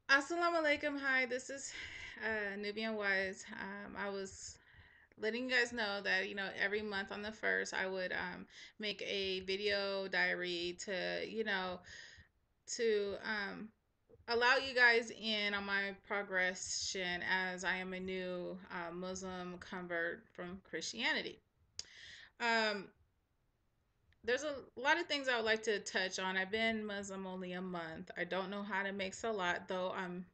Assalamu alaikum. Hi, this is Nubian Wise. I was letting you guys know that every month on the first I would make a video diary to allow you guys in on my progression as I am a new Muslim convert from Christianity. Um, there's a lot of things I would like to touch on. I've been Muslim only a month. I don't know how to make salat, though I'm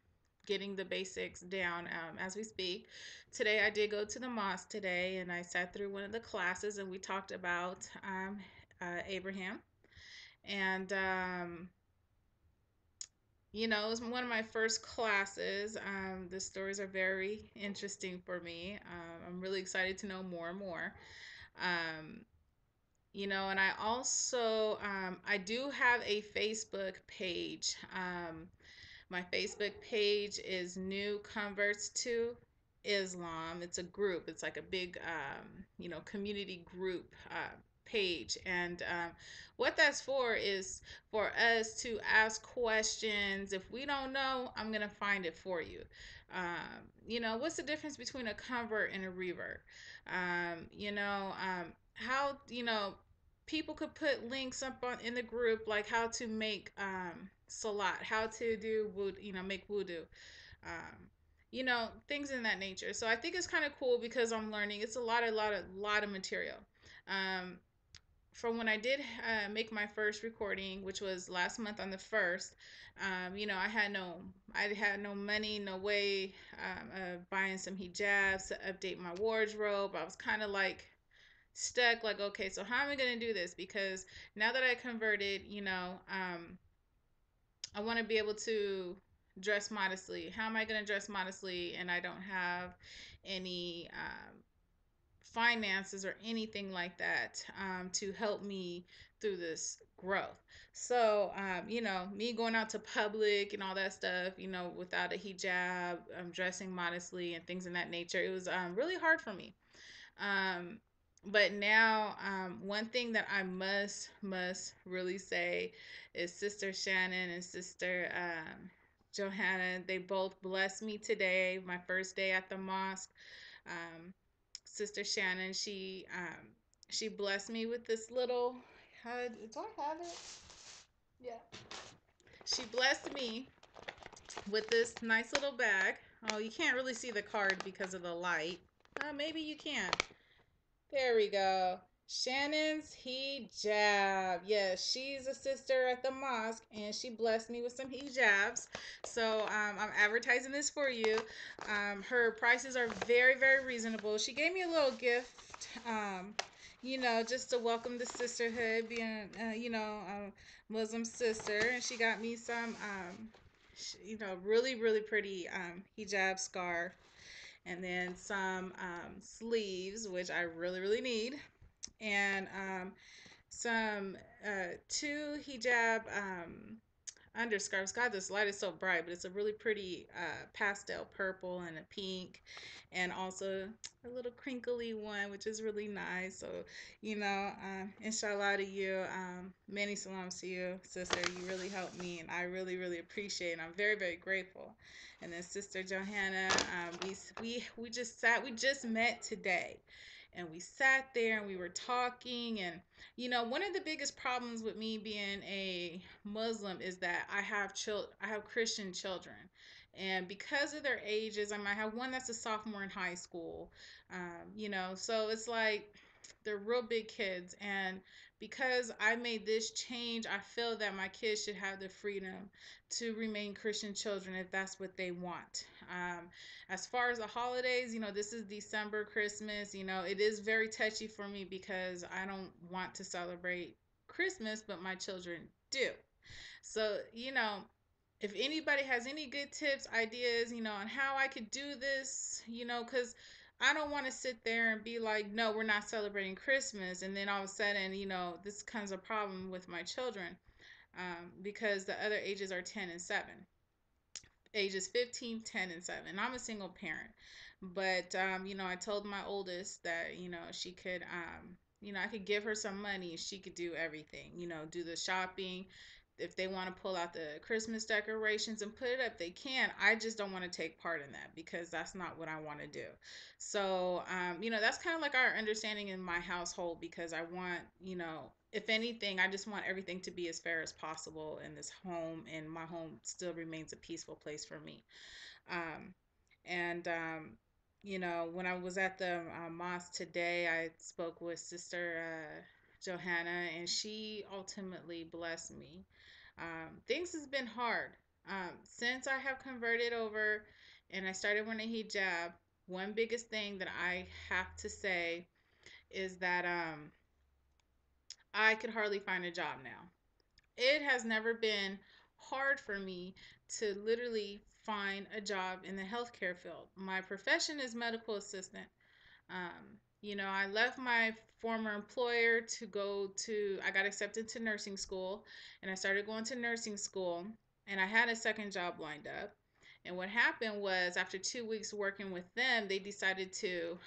getting the basics down as we speak. Today, I did go to the mosque today and I sat through one of the classes and we talked about Abraham. And, it was one of my first classes. The stories are very interesting for me. I'm really excited to know more and more. Um, and I also I do have a Facebook page. My Facebook page is New Converts to Islam. It's a group. It's like a big community group page. And what that's for is for us to ask questions. If we don't know, I'm gonna find it for you. What's the difference between a convert and a revert? How people could put links up on in the group like how to make salat, how to do wood, make wudu, things in that nature. So I think it's kind of cool because I'm learning. It's a lot of material. Um, from when I did make my first recording, which was last month on the first, I had no money, no way of buying some hijabs to update my wardrobe. I was kind of like stuck, like, okay, so how am I going to do this? Because now that I converted, I want to be able to dress modestly. How am I going to dress modestly and I don't have any finances or anything like that to help me through this growth? So, me going out to public and all that stuff, without a hijab, dressing modestly and things in that nature, it was really hard for me. Um, but now, one thing that I must really say is Sister Shannon and Sister Johanna. They both blessed me today, my first day at the mosque. Um, Sister Shannon, she blessed me with this little. Do I have it? Yeah. She blessed me with this nice little bag. Oh, you can't really see the card because of the light. Maybe you can. There we go. Shannon's hijab. Yes, she's a sister at the mosque and she blessed me with some hijabs. So I'm advertising this for you. Her prices are very, very reasonable. She gave me a little gift, just to welcome the sisterhood, being, a Muslim sister. And she got me some, really, really pretty hijab scarf and then some sleeves, which I really, really need, and some two hijab underscarves. God, this light is so bright, but it's a really pretty pastel purple and a pink, and also a little crinkly one, which is really nice. So, inshallah to you. Many salams to you, sister. You really helped me, and I really, really appreciate it. And I'm very, very grateful. And then Sister Johanna, we just sat, we just met today. And we sat there and we were talking, and one of the biggest problems with me being a Muslim is that I have Christian children, and because of their ages, I might have one that's a sophomore in high school. So it's like they're real big kids, and because I made this change, I feel that my kids should have the freedom to remain Christian children if that's what they want. As far as the holidays, this is December, Christmas, it is very touchy for me because I don't want to celebrate Christmas, but my children do. So, if anybody has any good tips, ideas, on how I could do this, because I don't want to sit there and be like, no, we're not celebrating Christmas. And then all of a sudden, this becomes a problem with my children because the other ages are 10 and 7, ages 15, 10, and 7. I'm a single parent. But, I told my oldest that, she could, I could give her some money. She could do everything, do the shopping, If they want to pull out the Christmas decorations and put it up, they can. I just don't want to take part in that because that's not what I want to do. So, that's kind of like our understanding in my household because I want, if anything, I just want everything to be as fair as possible in this home, and my home still remains a peaceful place for me. Um, and when I was at the mosque today, I spoke with Sister Johanna, and she ultimately blessed me. Things has been hard since I have converted over, and I started wearing a hijab. One biggest thing that I have to say is that I could hardly find a job now. It has never been hard for me to literally find a job in the healthcare field. My profession is medical assistant. I left my former employer to I got accepted to nursing school, and I started going to nursing school, and I had a second job lined up. And what happened was, after 2 weeks working with them, they decided to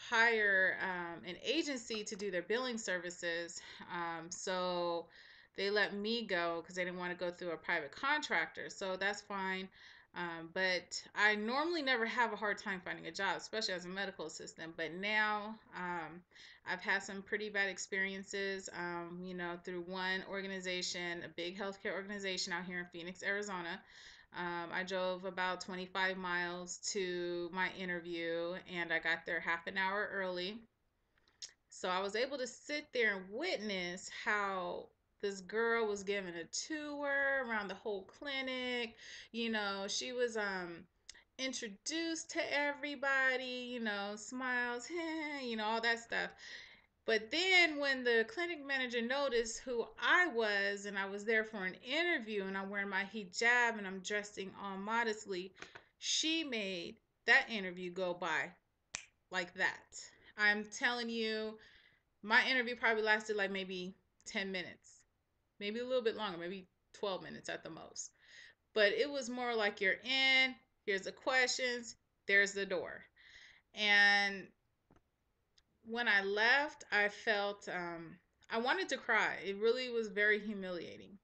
hire an agency to do their billing services. So they let me go because they didn't want to go through a private contractor. So that's fine. But I normally never have a hard time finding a job, especially as a medical assistant. But now I've had some pretty bad experiences, through one organization, a big healthcare organization out here in Phoenix, Arizona. I drove about 25 miles to my interview, and I got there half an hour early. So I was able to sit there and witness how this girl was giving a tour around the whole clinic. She was introduced to everybody, smiles, all that stuff. But then when the clinic manager noticed who I was, and I was there for an interview, and I'm wearing my hijab and I'm dressing all modestly, she made that interview go by like that. I'm telling you, my interview probably lasted like maybe 10 minutes, maybe a little bit longer, maybe 12 minutes at the most. But it was more like, you're in, here's the questions, there's the door. And when I left, I felt I wanted to cry. It really was very humiliating.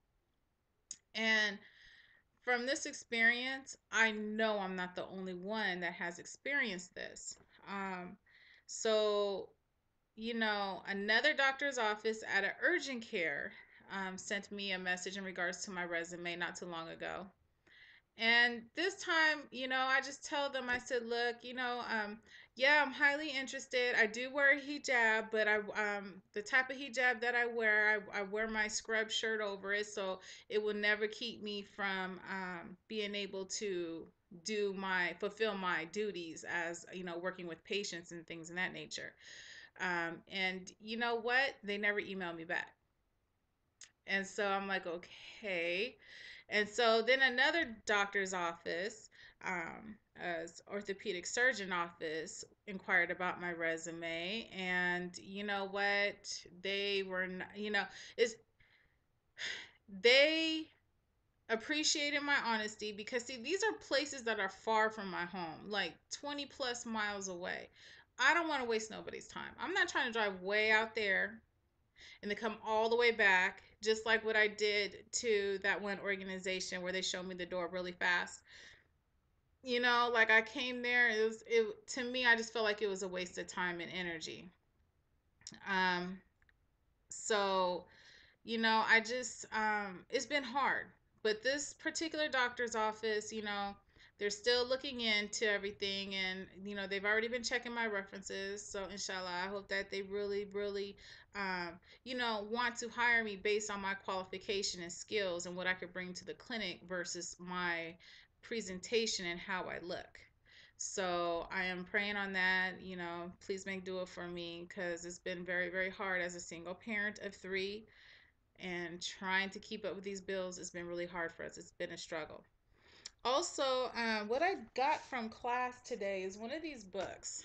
And from this experience, I know I'm not the only one that has experienced this. Um, so, another doctor's office at an urgent care sent me a message in regards to my resume not too long ago. And this time, I just tell them, I said, look, yeah, I'm highly interested. I do wear a hijab, but the type of hijab that I wear my scrub shirt over it, so it will never keep me from being able to fulfill my duties as, working with patients and things of that nature. And you know what? They never emailed me back. And so I'm like, okay. And so then another doctor's office, as orthopedic surgeon office, inquired about my resume. And you know what? They were not, is they appreciated my honesty because, see, these are places that are far from my home, like 20 plus miles away. I don't want to waste nobody's time. I'm not trying to drive way out there and to come all the way back, just like what I did to that one organization where they showed me the door really fast. Like, I came there, it to me, I just felt like it was a waste of time and energy. Um, so I just it's been hard. But this particular doctor's office, they're still looking into everything, and they've already been checking my references. So inshallah, I hope that they really, really want to hire me based on my qualification and skills and what I could bring to the clinic versus my presentation and how I look. So I am praying on that. Please make dua for me, because it's been very, very hard as a single parent of three, and trying to keep up with these bills has been really hard for us. It's been a struggle. Also, what I got from class today is one of these books.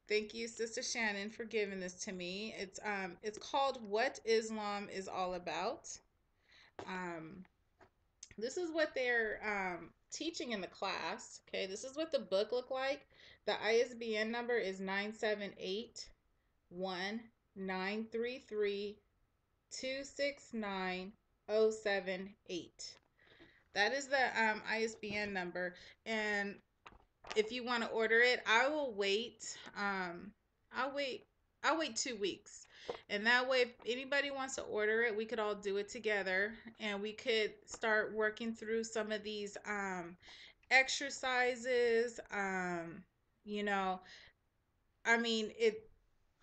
Thank you, Sister Shannon, for giving this to me. It's called What Islam is All About. Um, this is what they're teaching in the class. Okay, this is what the book looked like. The ISBN number is 9781933 269078. That is the ISBN number. And if you want to order it, I will wait. I'll wait. I'll wait 2 weeks, and that way, if anybody wants to order it, we could all do it together, and we could start working through some of these exercises. You know, I mean, it.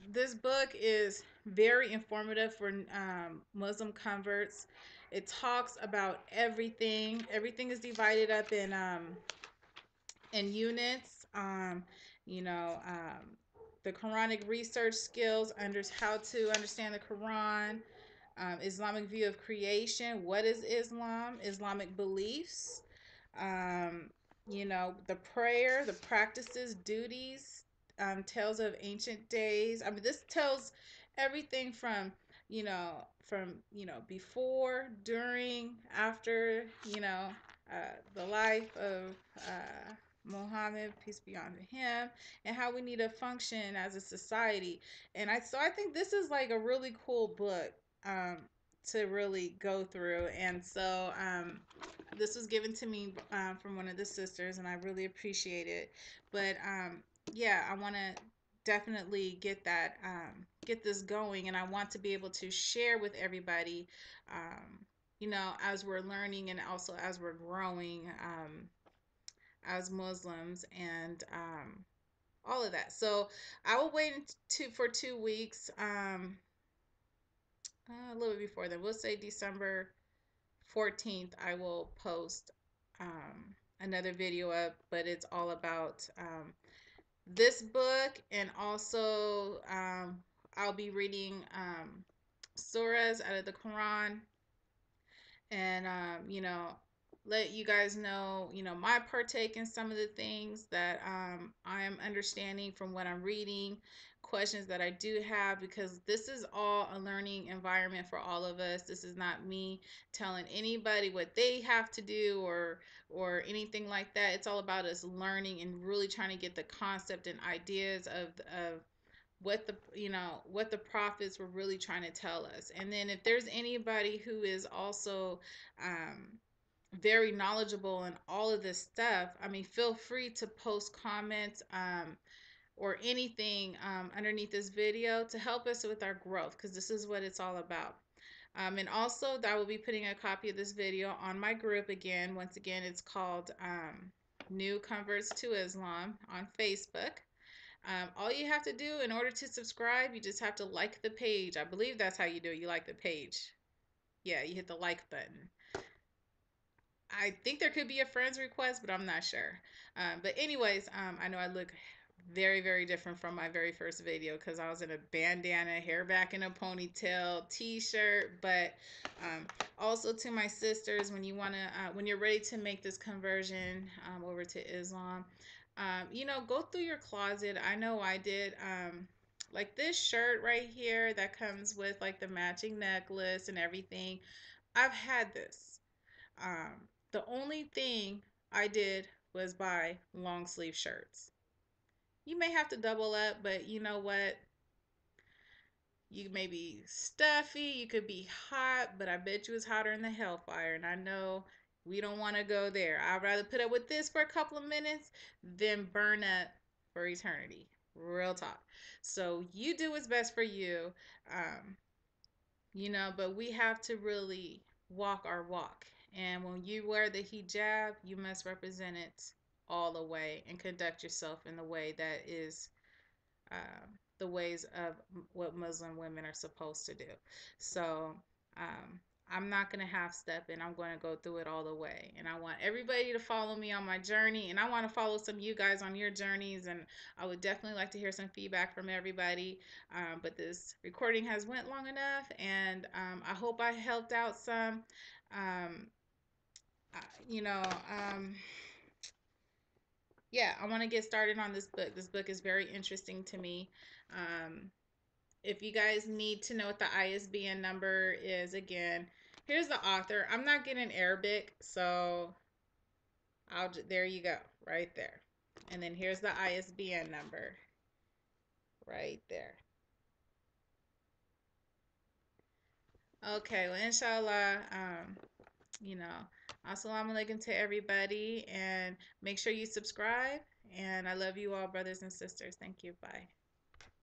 This book is very informative for Muslim converts. It talks about everything. Everything is divided up in units. You know, the Quranic research skills, under how to understand the Quran, Islamic view of creation. What is Islam? Islamic beliefs. Um, you know, the prayer, the practices, duties, tales of ancient days. I mean, this tells everything from, before, during, after, the life of Muhammad, peace be on him, and how we need to function as a society. And I think this is like a really cool book um, to really go through. And so this was given to me from one of the sisters, and I really appreciate it. But yeah, I want to definitely get this going, and I want to be able to share with everybody, as we're learning and also as we're growing as Muslims, and all of that. So I will wait for 2 weeks. A little bit before then, we'll say December 14th, I will post another video up, but it's all about this book, and also I'll be reading surahs out of the Quran, and let you guys know, my partake in some of the things that I am understanding from what I'm reading, questions that I do have, because this is all a learning environment for all of us. This is not me telling anybody what they have to do, or anything like that. It's all about us learning and really trying to get the concept and ideas of what the prophets were really trying to tell us. And then if there's anybody who is also very knowledgeable in all of this stuff, I mean, feel free to post comments or anything underneath this video to help us with our growth, because this is what it's all about. And also, I will be putting a copy of this video on my group again. Once again, it's called New Converts to Islam on Facebook. All you have to do in order to subscribe, you just have to like the page. I believe that's how you do it. You like the page. Yeah, you hit the like button. I think there could be a friend's request, but I'm not sure. But anyways, I know I look very, very different from my very first video, because I was in a bandana, hair back in a ponytail, t-shirt. But also, to my sisters, when you're ready to make this conversion over to Islam, go through your closet. I know I did. Like this shirt right here that comes with like the matching necklace and everything. I've had this. The only thing I did was buy long sleeve shirts. You may have to double up, but you know what? You may be stuffy, you could be hot, but I bet you it's hotter in the hellfire. And I know we don't want to go there. I'd rather put up with this for a couple of minutes than burn up for eternity. Real talk. So you do what's best for you. Um, but we have to really walk our walk. And when you wear the hijab, you must represent it all the way and conduct yourself in the way that is the ways of what Muslim women are supposed to do. So um, I'm not going to half step, and I'm going to go through it all the way. And I want everybody to follow me on my journey, and I want to follow some of you guys on your journeys. And I would definitely like to hear some feedback from everybody. But this recording has went long enough, and I hope I helped out some. Um, you know, yeah, I want to get started on this book. This book is very interesting to me. If you guys need to know what the ISBN number is, again, here's the author. I'm not getting Arabic, so there you go, right there. And then here's the ISBN number, right there. Okay, well, inshallah, you know, assalamu alaikum to everybody, and make sure you subscribe. And I love you all, brothers and sisters. Thank you. Bye.